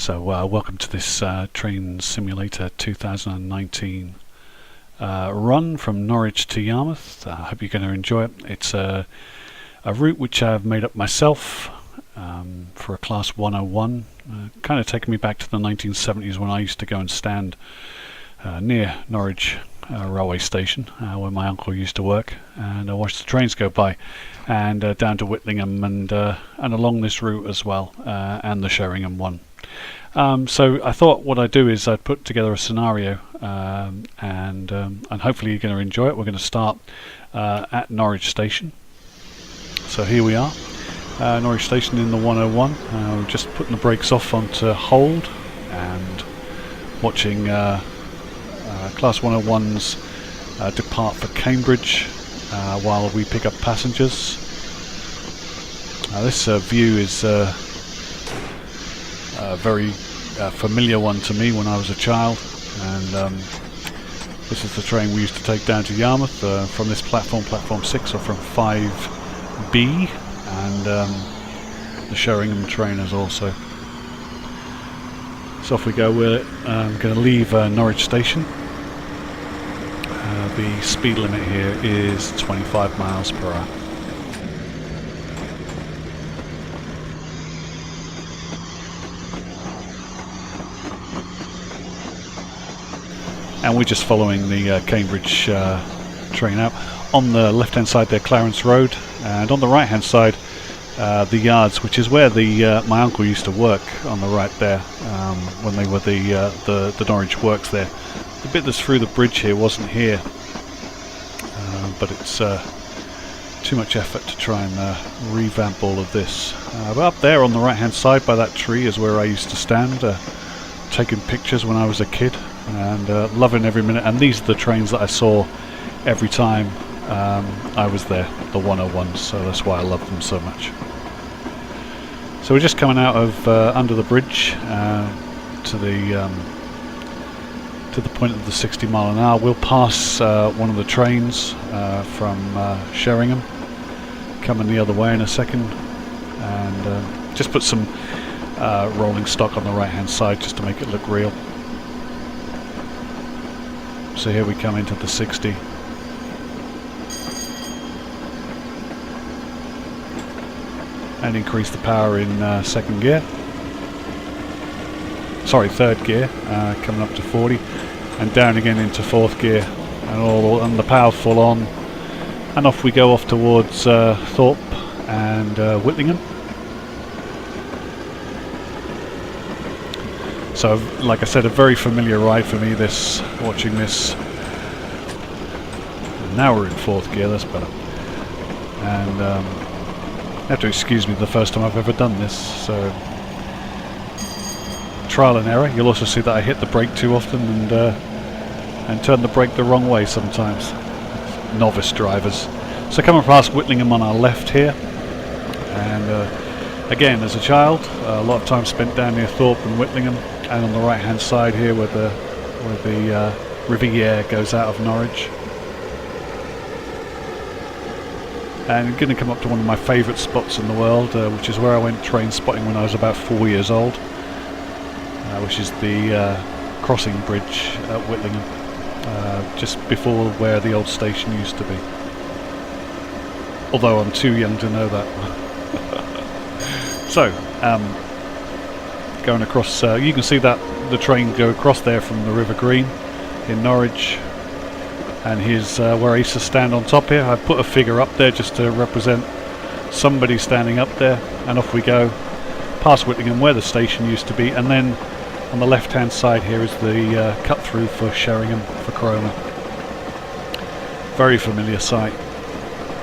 So welcome to this Train Simulator 2019 run from Norwich to Yarmouth. I hope you're going to enjoy it. It's a route which I've made up myself for a Class 101, kind of taking me back to the 1970s when I used to go and stand near Norwich railway station where my uncle used to work, and I watched the trains go by, and down to Whitlingham and along this route as well, and the Sheringham one. So I thought what I'd do is I'd put together a scenario, and hopefully you're going to enjoy it. We're going to start at Norwich Station. So here we are, Norwich Station in the 101. We're just putting the brakes off onto hold and watching Class 101s depart for Cambridge while we pick up passengers. This view is a very familiar one to me when I was a child, and this is the train we used to take down to Yarmouth from this platform, platform 6, or from 5B, and the Sheringham trainers also. So off we go. We're going to leave Norwich Station. The speed limit here is 25 miles per hour. And we're just following the Cambridge train out. On the left hand side there, Clarence Road, and on the right hand side the yards, which is where my uncle used to work, on the right there, when they were the Norwich works there. The bit that's through the bridge here wasn't here, but it's too much effort to try and revamp all of this. But up there on the right hand side by that tree is where I used to stand, taking pictures when I was a kid, and loving every minute. And these are the trains that I saw every time I was there, the 101s, so that's why I love them so much. So we're just coming out of under the bridge to the point of the 60 mile an hour. We'll pass one of the trains from Sheringham coming the other way in a second, and just put some rolling stock on the right hand side just to make it look real. So here we come into the 60. And increase the power in second gear. Sorry, third gear, coming up to 40, and down again into fourth gear, and the power full on, and off we go, off towards Thorpe and Whitlingham. So, like I said, a very familiar ride for me, this, watching this. Now we're in fourth gear, that's better. And you have to excuse me, the first time I've ever done this, so trial and error. You'll also see that I hit the brake too often and turn the brake the wrong way sometimes. Novice drivers. So coming past Whitlingham on our left here, and again, as a child, a lot of time spent down near Thorpe and Whitlingham, and on the right hand side here where the River Yare goes out of Norwich. And I'm going to come up to one of my favourite spots in the world, which is where I went train spotting when I was about 4 years old, which is the crossing bridge at Whitlingham, just before where the old station used to be. Although I'm too young to know that. So, going across, you can see that the train go across there from the River Green in Norwich. And here's where I used to stand on top here. I've put a figure up there just to represent somebody standing up there, and off we go past Whitlingham where the station used to be, and then on the left hand side here is the cut through for Sheringham, for Cromer. Very familiar sight.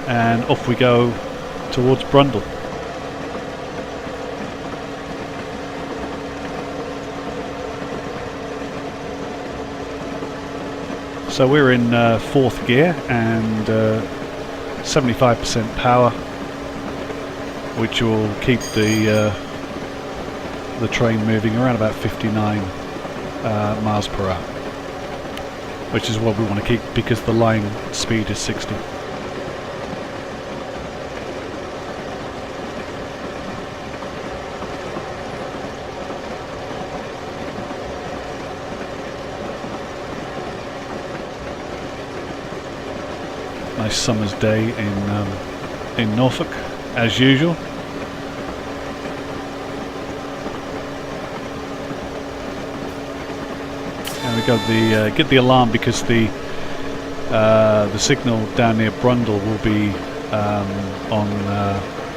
And off we go towards Brundall. So we're in fourth gear and 75% power, which will keep the train moving around about 59 miles per hour, which is what we want to keep because the line speed is 60. Nice summer's day in Norfolk, as usual. And we got the get the alarm because the signal down near Brundall will be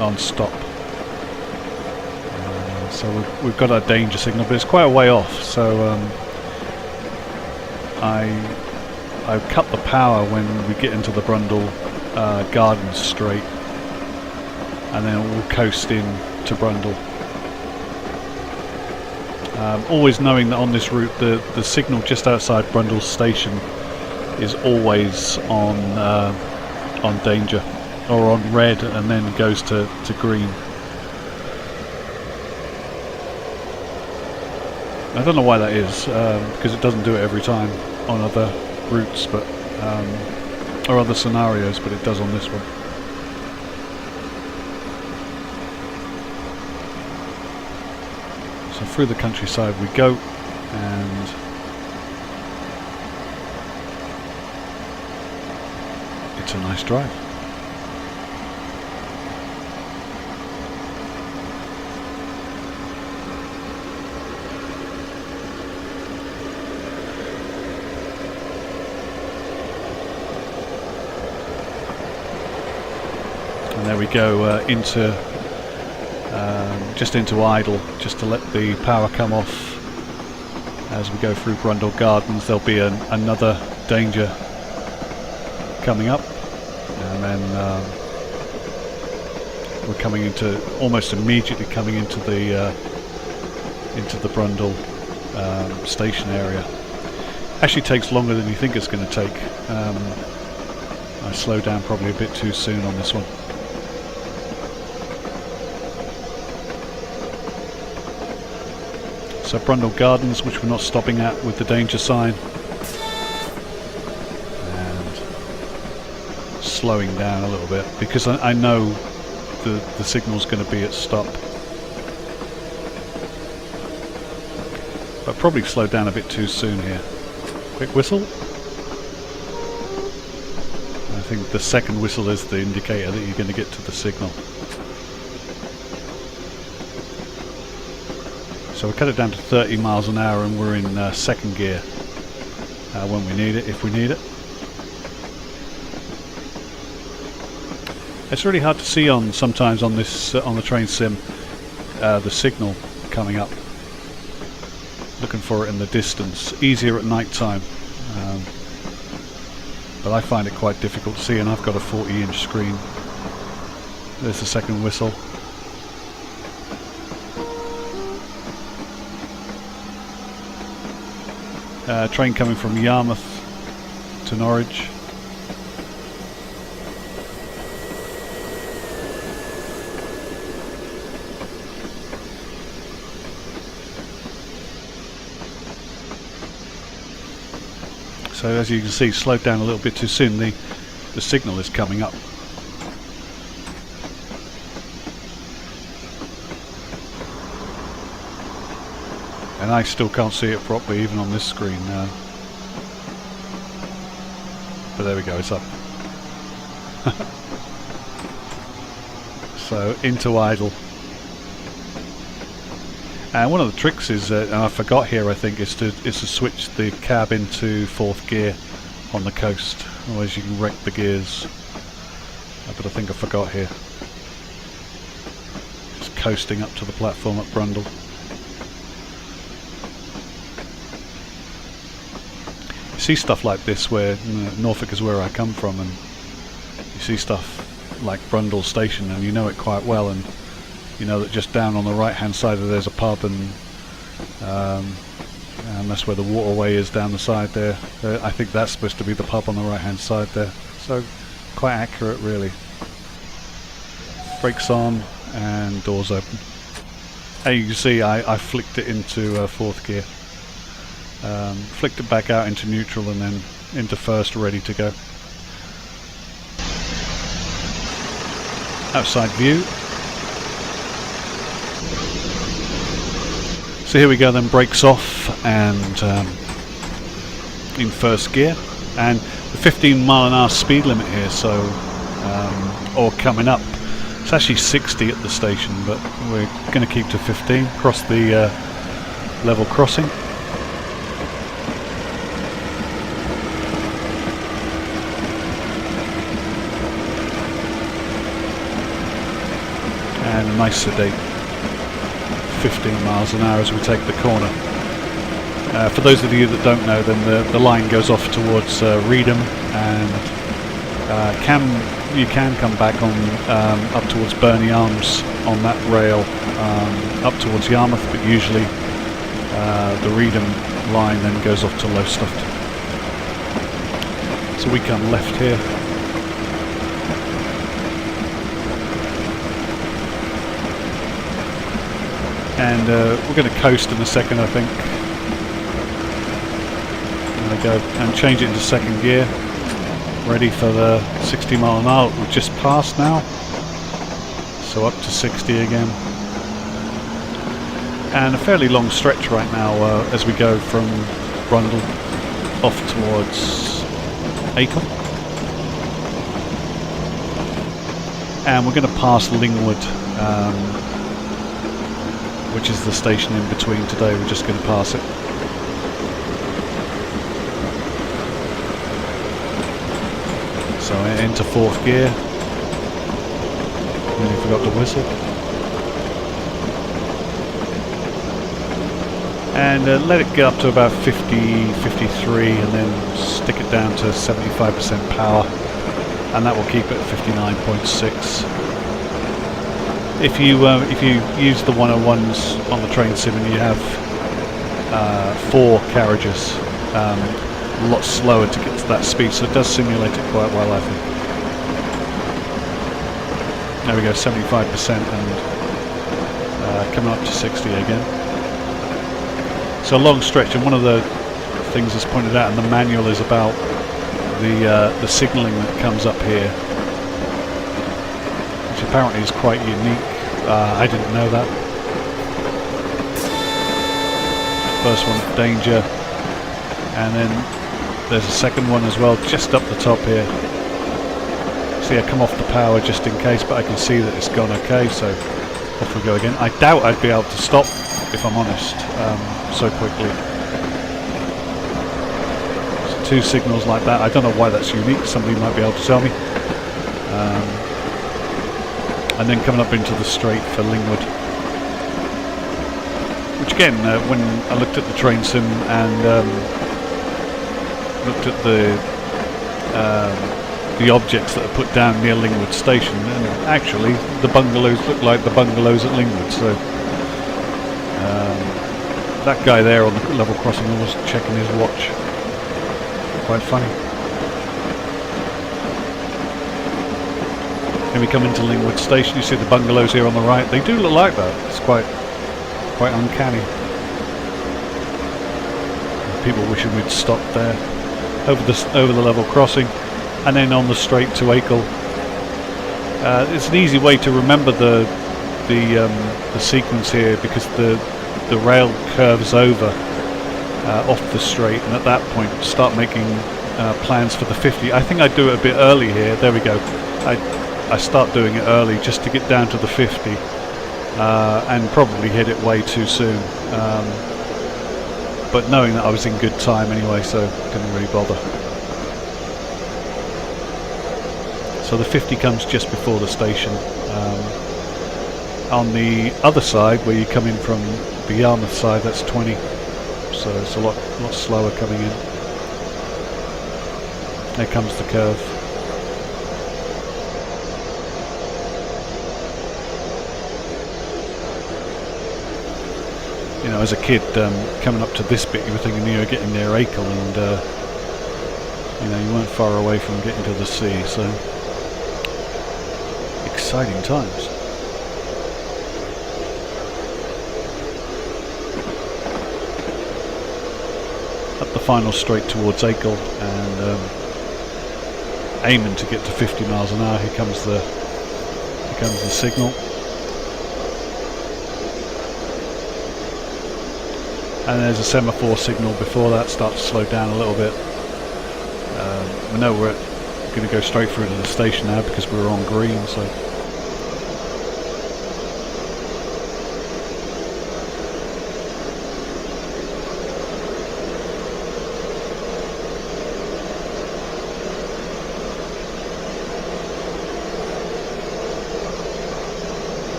on stop. So we've got our danger signal, but it's quite a way off. So I cut the power when we get into the Brundall Gardens straight, and then we'll coast in to Brundall. Always knowing that on this route the signal just outside Brundall station is always on danger, or on red, and then goes to green. I don't know why that is, because it doesn't do it every time on other routes, but or other scenarios, but it does on this one. So through the countryside we go, and it's a nice drive. And there we go into just into idle, just to let the power come off as we go through Brundall Gardens. There'll be another danger coming up, and then we're coming into almost immediately coming into the Brundall station area. Actually takes longer than you think it's going to take. I slowed down probably a bit too soon on this one. So Brundall Gardens, which we're not stopping at with the danger sign, and slowing down a little bit because I know the signal's going to be at stop. But probably slowed down a bit too soon here. Quick whistle. I think the second whistle is the indicator that you're going to get to the signal. So we cut it down to 30 miles an hour, and we're in second gear when we need it, if we need it. It's really hard to see sometimes on this on the train sim the signal coming up. Looking for it in the distance. Easier at night time, but I find it quite difficult to see, and I've got a 40-inch screen. There's the second whistle. Train coming from Yarmouth to Norwich. So as you can see, slowed down a little bit too soon. The signal is coming up. And I still can't see it properly even on this screen. But there we go, it's up. So into idle. And one of the tricks is, and I forgot here, I think, is to switch the cab into fourth gear on the coast. Otherwise you can wreck the gears. But I think I forgot here. Just coasting up to the platform at Brundall. You see stuff like this where Norfolk is where I come from, and you see stuff like Brundall Station, and you know it quite well, and you know that just down on the right hand side there's a pub, and that's where the waterway is down the side there. I think that's supposed to be the pub on the right hand side there, so quite accurate really. Brakes on and doors open. As you can see, I flicked it into fourth gear, flicked it back out into neutral and then into first, ready to go. Outside view. So here we go, then brakes off and in first gear. And the 15-mile-an-hour speed limit here, so or coming up. It's actually 60 at the station, but we're going to keep to 15. Across the level crossing. And a nice sedate 15 miles an hour as we take the corner. For those of you that don't know, then the line goes off towards Reedham, and you can come back on up towards Burney Arms on that rail up towards Yarmouth, but usually the Reedham line then goes off to Lowestoft. So we come left here. And we're going to coast in a second, I think. I'm going to go and change it into second gear. Ready for the 60 mile an hour we've just passed now. So up to 60 again. And a fairly long stretch right now as we go from Brundall off towards Acle. And we're going to pass Lingwood, which is the station in between today. We're just going to pass it. So into fourth gear. Nearly forgot to whistle. And let it get up to about 50, 53, and then stick it down to 75% power, and that will keep it at 59.6. If you use the 101s on the train sim and you have 4 carriages, a lot slower to get to that speed, so it does simulate it quite well, I think. There we go, 75% and coming up to 60 again. So a long stretch, and one of the things that's pointed out in the manual is about the signalling that comes up here, which apparently is quite unique. I didn't know that. First one at danger, and then there's a second one as well just up the top here. See, I come off the power just in case, but I can see that it's gone okay, so off we go again. I doubt I'd be able to stop, if I'm honest, so quickly. So 2 signals like that. I don't know why that's unique. Somebody might be able to tell me. And then coming up into the straight for Lingwood, which again, when I looked at the train sim and looked at the objects that are put down near Lingwood station, and actually the bungalows look like the bungalows at Lingwood. So that guy there on the level crossing was checking his watch. Quite funny. Then we come into Lingwood station. You see the bungalows here on the right. They do look like that. It's quite uncanny. People wishing we'd stopped there. Over the level crossing, and then on the straight to Acle. It's an easy way to remember the sequence here, because the rail curves over off the straight, and at that point start making plans for the 50. I think I'd do it a bit early here. There we go. I start doing it early just to get down to the 50, and probably hit it way too soon. But knowing that I was in good time anyway, so didn't really bother. So the 50 comes just before the station. On the other side, where you come in from the Yarmouth side, that's 20. So it's a lot slower coming in. There comes the curve. You know, as a kid, coming up to this bit, you were thinking you were getting near Acle, and you know, you weren't far away from getting to the sea. So exciting times. Up the final straight towards Acle, and aiming to get to 50 miles an hour. Here comes the signal. And there's a semaphore signal before that. Starts to slow down a little bit. We know we're going to go straight through to the station now because we're on green, so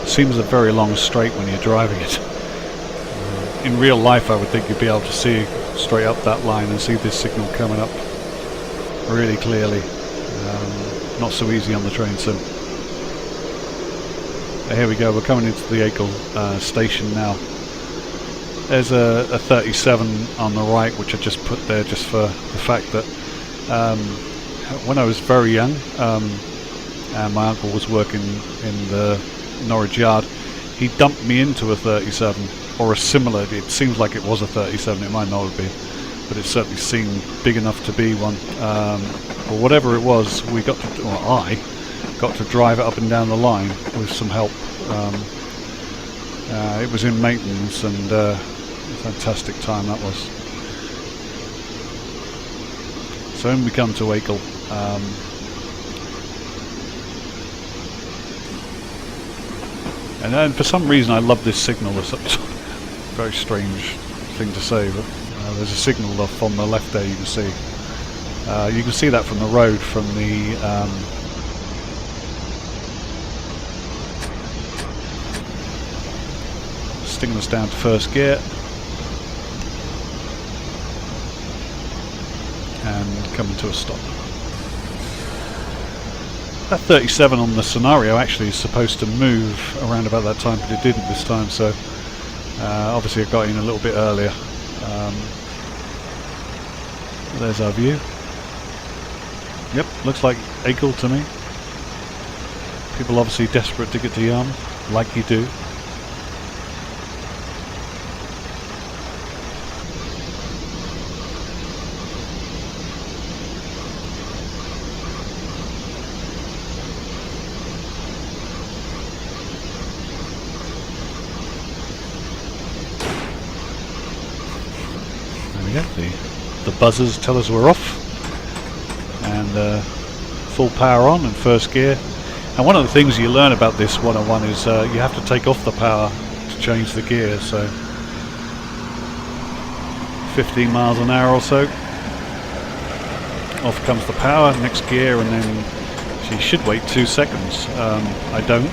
seems a very long straight when you're driving it. In real life I would think you'd be able to see straight up that line and see this signal coming up really clearly. Not so easy on the train sim. Here we go, we're coming into the Acle station now. There's a 37 on the right which I just put there just for the fact that when I was very young and my uncle was working in the Norwich yard, he dumped me into a 37 or a similar. It seems like it was a 37, it might not have been, but it certainly seemed big enough to be one. Or whatever it was, we got to, or I got to drive it up and down the line with some help. It was in maintenance, and a fantastic time that was. So when we come to Acle, and for some reason I love this signal. It's a very strange thing to say, but there's a signal off on the left there you can see. You can see that from the road, from the sticking us down to first gear and coming to a stop. That 37 on the scenario actually is supposed to move around about that time, but it didn't this time, so obviously I got in a little bit earlier. There's our view. Yep, looks like Acle to me. People obviously desperate to get to Yarmouth, like you do. The buzzers tell us we're off, and full power on and first gear. And one of the things you learn about this 101 is you have to take off the power to change the gear, so 15 miles an hour or so, off comes the power, next gear, and then she should wait 2 seconds. I don't.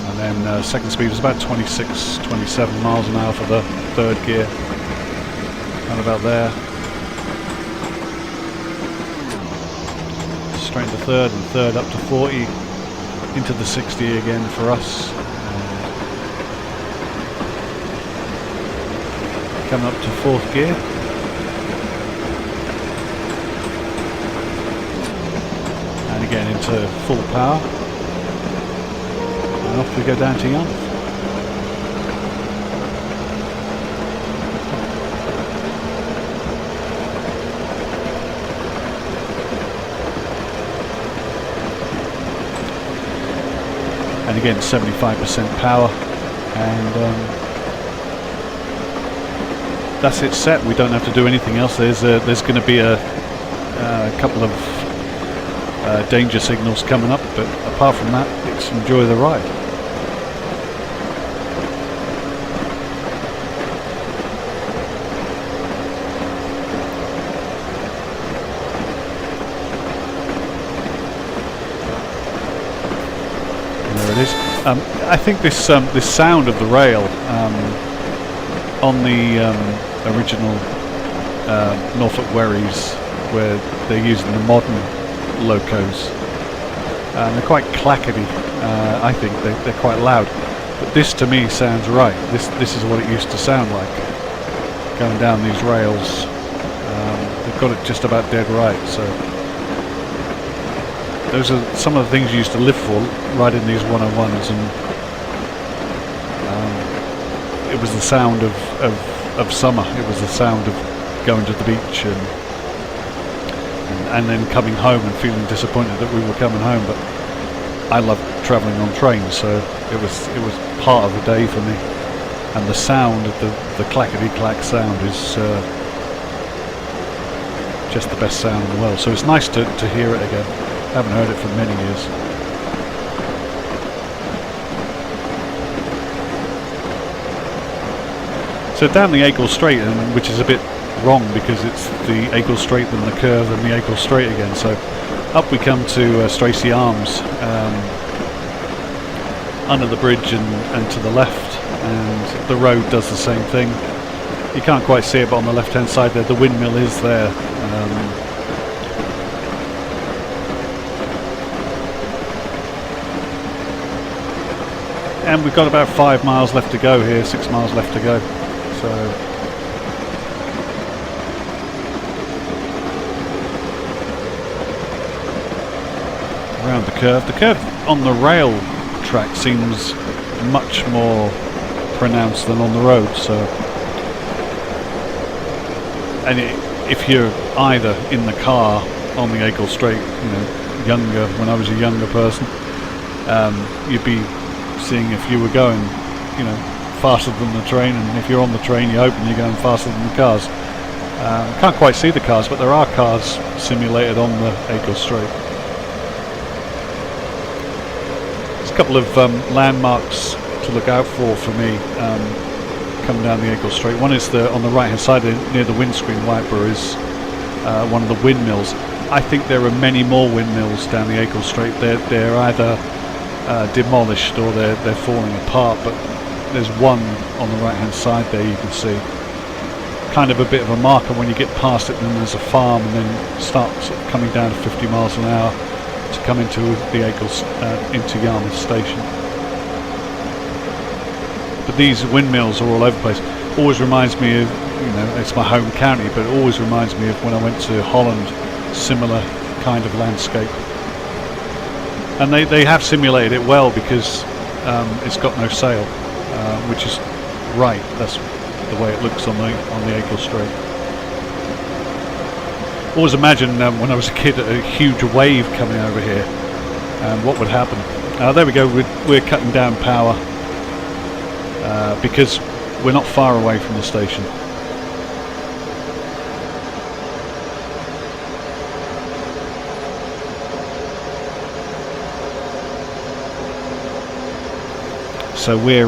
And then second speed is about 26, 27 miles an hour for the third gear, and about there. Straight into third, and third up to 40, into the 60 again for us. Coming up to fourth gear. And again into full power. And off we go down to Yarmouth. And again 75% power, and that's it set. We don't have to do anything else. There's going to be a couple of danger signals coming up, but apart from that, it's enjoy the ride. I think this sound of the rail on the original Norfolk Wherrys, where they're using the modern locos, they're quite clackety. I think they're quite loud, but this to me sounds right. This is what it used to sound like going down these rails. They've got it just about dead right. So those are some of the things you used to live for, riding these 101s, and it was the sound of summer. It was the sound of going to the beach and then coming home and feeling disappointed that we were coming home. But I love travelling on trains, so it was part of the day for me. And the sound of the clackety-clack sound is just the best sound in the world. So it's nice to hear it again. I haven't heard it for many years. So down the Acle Straight, which is a bit wrong because it's the Acle Straight, then the curve, then the Acle Straight again. So up we come to Stracy Arms, under the bridge and to the left, and the road does the same thing. You can't quite see it, but on the left hand side there, the windmill is there. And we've got about 5 miles left to go here, 6 miles left to go. So around the curve on the rail track seems much more pronounced than on the road. So, and if you're either in the car on the Acle Straight, younger, when I was a younger person, you'd be seeing if you were going, faster than the train, and if you're on the train, you're hoping you're going faster than the cars. Can't quite see the cars, but there are cars simulated on the Acle Straight. There's a couple of landmarks to look out for me coming down the Acle Straight. One is on the right hand side near the windscreen wiper is one of the windmills. I think there are many more windmills down the Acle Straight. They're either demolished or they're falling apart, but there's one on the right hand side there you can see. Kind of a bit of a marker when you get past it, and then there's a farm, and then start sort of coming down to 50 miles an hour to come into the into Yarmouth station. But these windmills are all over the place. Always reminds me of, it's my home county, but it always reminds me of when I went to Holland, similar kind of landscape. And they have simulated it well because it's got no sail, which is right. That's the way it looks on the Acle Straight. Always imagine when I was a kid a huge wave coming over here, and what would happen. There we go. We're cutting down power because we're not far away from the station. So we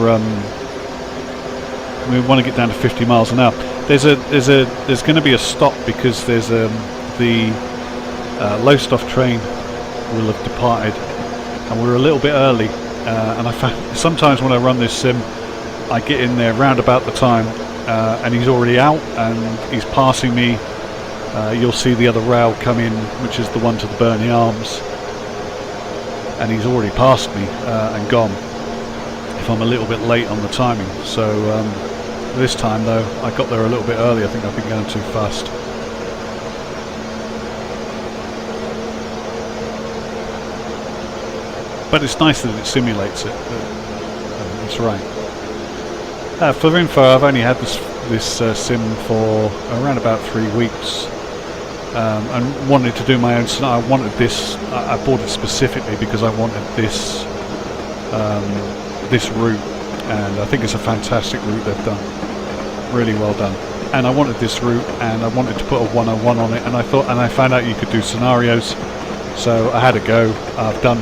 want to get down to 50 miles an hour. There's going to be a stop because there's the Lowestoft train will have departed, and we're a little bit early. And I found sometimes when I run this sim, I get in there round about the time, and he's already out and he's passing me. You'll see the other rail come in, which is the one to the Burnley Arms, and he's already passed me and gone. If I'm a little bit late on the timing. So this time though, I got there a little bit early. I think I've been going too fast. But it's nice that it simulates it. That's right. For info, I've only had this sim for around about 3 weeks, and wanted to do my own. I wanted this. I bought it specifically because I wanted this. This route, and I think it's a fantastic route they've done, really well done. And I wanted this route, and I wanted to put a 101 on it, and I found out you could do scenarios, so I had a go. I've done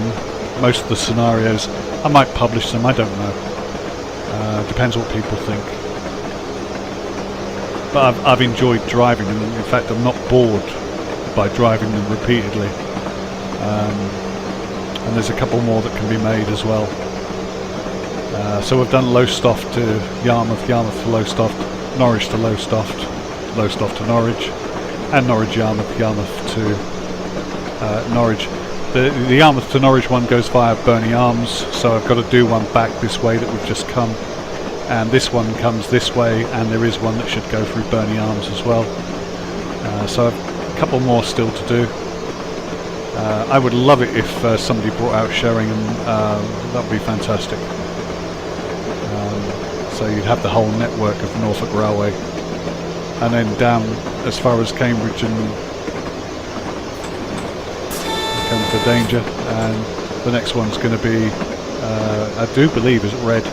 most of the scenarios. I might publish them, I don't know. Depends what people think. But I've enjoyed driving them. In fact, I'm not bored by driving them repeatedly. And there's a couple more that can be made as well. So we've done Lowestoft to Yarmouth, Yarmouth to Lowestoft, Norwich to Lowestoft, Lowestoft to Norwich, and Norwich Yarmouth, Yarmouth to Norwich. The Yarmouth to Norwich one goes via Burnley Arms, so I've got to do one back this way that we've just come, and this one comes this way, and there is one that should go through Burnley Arms as well. So a couple more still to do. I would love it if somebody brought out Sheringham. That would be fantastic. So you'd have the whole network of Norfolk Railway, and then down as far as Cambridge and come for Danger, and The next one's going to be, I do believe, is red.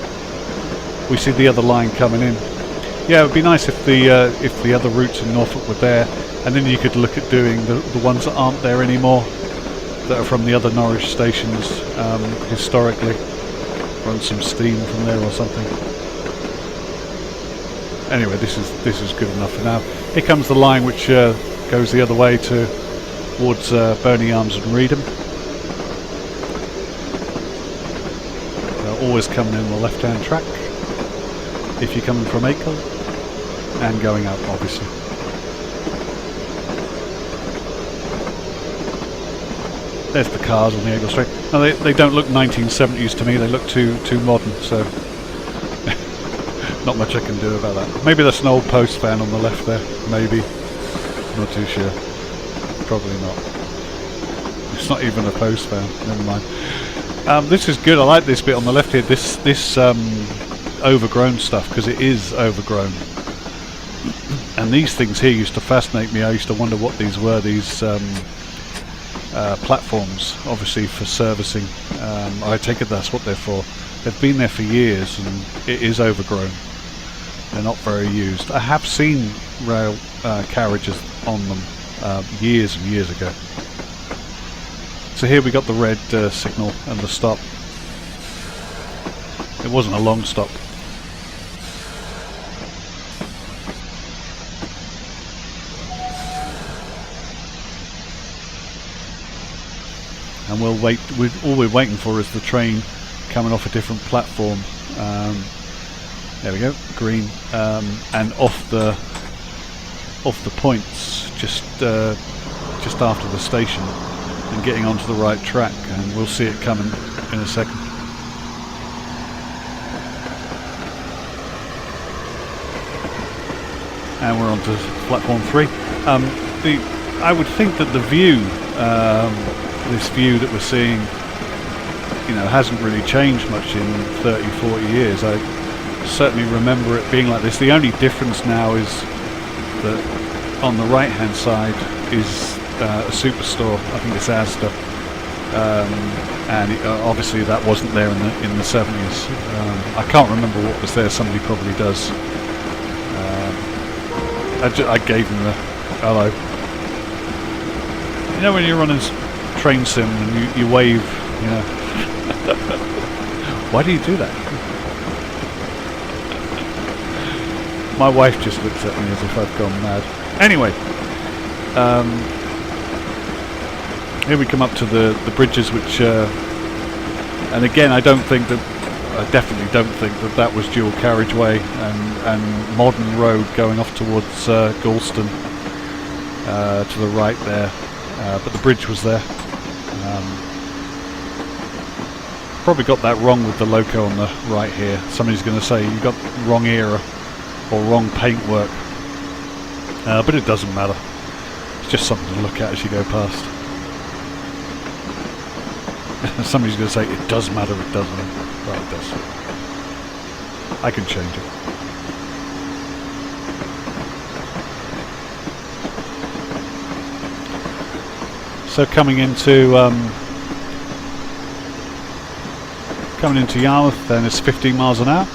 We see the other line coming in. Yeah, it would be nice if the other routes in Norfolk were there, and then you could look at doing the ones that aren't there anymore, that are from the other Norwich stations historically. Run some steam from there or something. Anyway, this is good enough for now. Here comes the line which goes the other way towards Burney Arms and Reedham. They're always coming in the left-hand track if you're coming from Acle, and going out obviously. There's the cars on the Acle Straight. No, they don't look 1970s to me. They look too modern. So not much I can do about that. Maybe that's an old post van on the left there. Maybe. Not too sure. Probably not. It's not even a post van. Never mind. This is good. I like this bit on the left here. This overgrown stuff, because it is overgrown. And these things here used to fascinate me. I used to wonder what these were. These platforms, obviously for servicing. I take it that's what they're for. They've been there for years and it is overgrown. They're not very used. I have seen rail carriages on them years and years ago. So here we got the red signal and the stop. It wasn't a long stop. And we'll wait. All we're waiting for is the train coming off a different platform. There we go, green, and off the points just after the station, and getting onto the right track. And we'll see it coming in a second. And we're on to platform 3. I would think that the view, this view that we're seeing, hasn't really changed much in 30, 40 years. I certainly remember it being like this. The only difference now is that on the right hand side is a superstore. I think it's Asda, and obviously that wasn't there in the 70s. I can't remember what was there. Somebody probably does. I gave him the hello. When you're running train sim and you wave, why do you do that? My wife just looks at me as if I've gone mad. Anyway, here we come up to the bridges, which, and again, I definitely don't think that was dual carriageway and modern road going off towards Galston to the right there, but the bridge was there. Probably got that wrong with the loco on the right here. Somebody's going to say you got wrong era or wrong paintwork, but it doesn't matter. It's just something to look at as you go past. Somebody's going to say it does matter. It doesn't. Well, it does. I can change it. So coming into Yarmouth, then it's 15 miles an hour.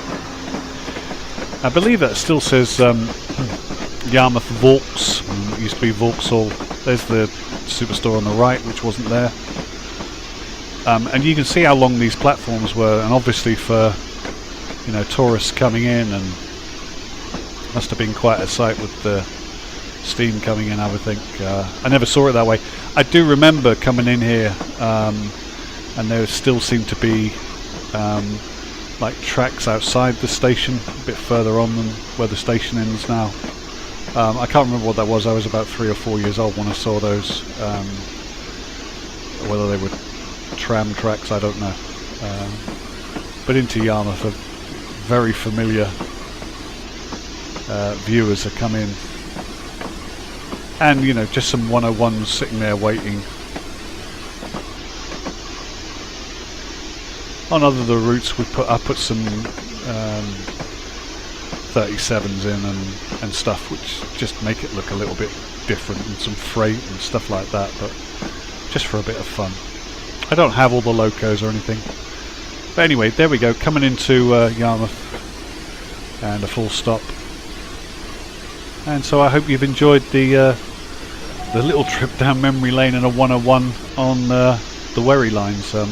I believe that still says Yarmouth Vauxhall. It used to be Vauxhall. There's the superstore on the right, which wasn't there. And you can see how long these platforms were, and obviously for tourists coming in, and must have been quite a sight with the steam coming in, I would think. I never saw it that way. I do remember coming in here, and there still seemed to be like tracks outside the station, a bit further on than where the station ends now. I can't remember what that was. I was about 3 or 4 years old when I saw those. Whether they were tram tracks, I don't know. But into Yarmouth, a very familiar viewers have come in. And just some 101s sitting there waiting. On other of the routes I put some 37s in and stuff, which just make it look a little bit different, and some freight and stuff like that, but just for a bit of fun. I don't have all the locos or anything. But anyway, there we go, coming into Yarmouth, and a full stop. And so I hope you've enjoyed the little trip down memory lane in a 101 on the Wherry Lines. Hope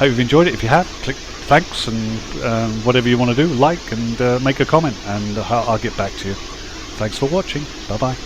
you've enjoyed it. If you have, click thanks, and whatever you want to do, like and make a comment, and I'll get back to you. Thanks for watching. Bye bye.